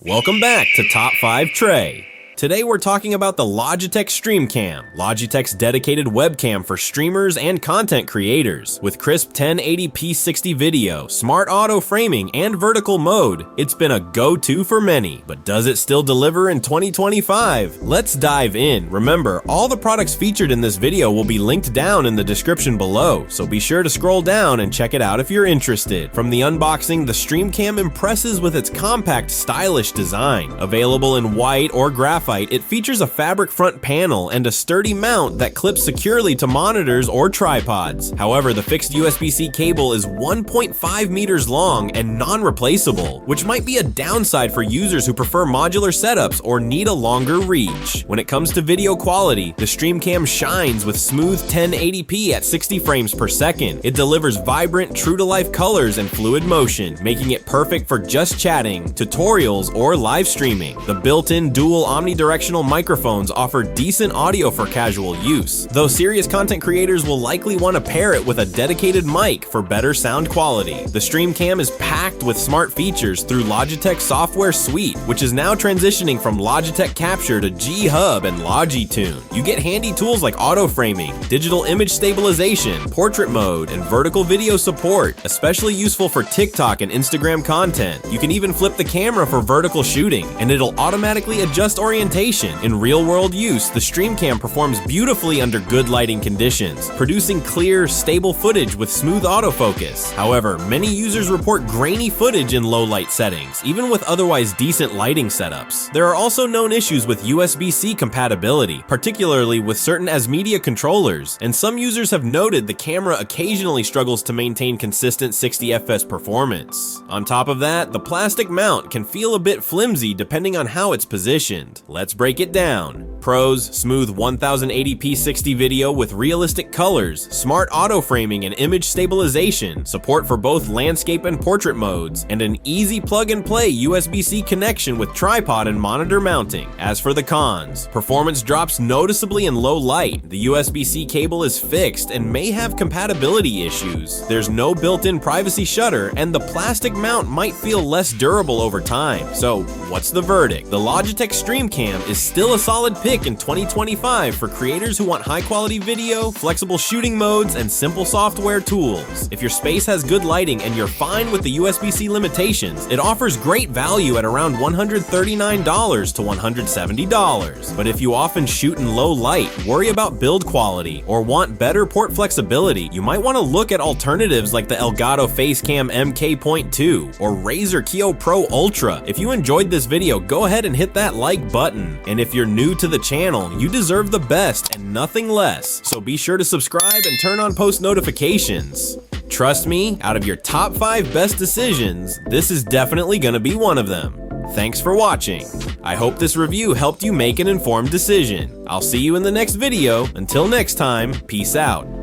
Welcome back to Top 5 Trey. Today we're talking about the Logitech StreamCam, Logitech's dedicated webcam for streamers and content creators. With crisp 1080p 60 video, smart auto framing, and vertical mode, it's been a go-to for many. But does it still deliver in 2025? Let's dive in. Remember, all the products featured in this video will be linked down in the description below, so be sure to scroll down and check it out if you're interested. From the unboxing, the StreamCam impresses with its compact, stylish design. Available in white or graphite, it features a fabric front panel and a sturdy mount that clips securely to monitors or tripods. However, the fixed USB-C cable is 1.5 meters long and non-replaceable, which might be a downside for users who prefer modular setups or need a longer reach. When it comes to video quality, the StreamCam shines with smooth 1080p at 60 frames per second. It delivers vibrant, true-to-life colors and fluid motion, making it perfect for just chatting, tutorials, or live streaming. The built-in dual omnidirectional microphones offer decent audio for casual use, though serious content creators will likely want to pair it with a dedicated mic for better sound quality. The StreamCam is packed with smart features through Logitech software suite, which is now transitioning from Logitech Capture to G Hub and Logitune. You get handy tools like auto framing, digital image stabilization, portrait mode, and vertical video support, especially useful for TikTok and Instagram content. You can even flip the camera for vertical shooting, and it'll automatically adjust orientation. In real-world use, the StreamCam performs beautifully under good lighting conditions, producing clear, stable footage with smooth autofocus. However, many users report grainy footage in low-light settings, even with otherwise decent lighting setups. There are also known issues with USB-C compatibility, particularly with certain as-media controllers, and some users have noted the camera occasionally struggles to maintain consistent 60 FPS performance. On top of that, the plastic mount can feel a bit flimsy depending on how it's positioned. Let's break it down. Pros: smooth 1080p 60 video with realistic colors, smart auto framing and image stabilization, support for both landscape and portrait modes, and an easy plug-and-play USB-C connection with tripod and monitor mounting. As for the cons, performance drops noticeably in low light. The USB-C cable is fixed and may have compatibility issues. There's no built-in privacy shutter, and the plastic mount might feel less durable over time. So, what's the verdict? The Logitech StreamCam is still a solid pick in 2025 for creators who want high-quality video, flexible shooting modes, and simple software tools. If your space has good lighting and you're fine with the USB-C limitations, it offers great value at around $139 to $170. But if you often shoot in low light, worry about build quality, or want better port flexibility, you might want to look at alternatives like the Elgato Facecam MK.2 or Razer Kio Pro Ultra. If you enjoyed this video, go ahead and hit that like button. And if you're new to the channel, you deserve the best and nothing less. So be sure to subscribe and turn on post notifications. Trust me, out of your top 5 best decisions, this is definitely gonna be one of them. Thanks for watching. I hope this review helped you make an informed decision. I'll see you in the next video. Until next time, peace out.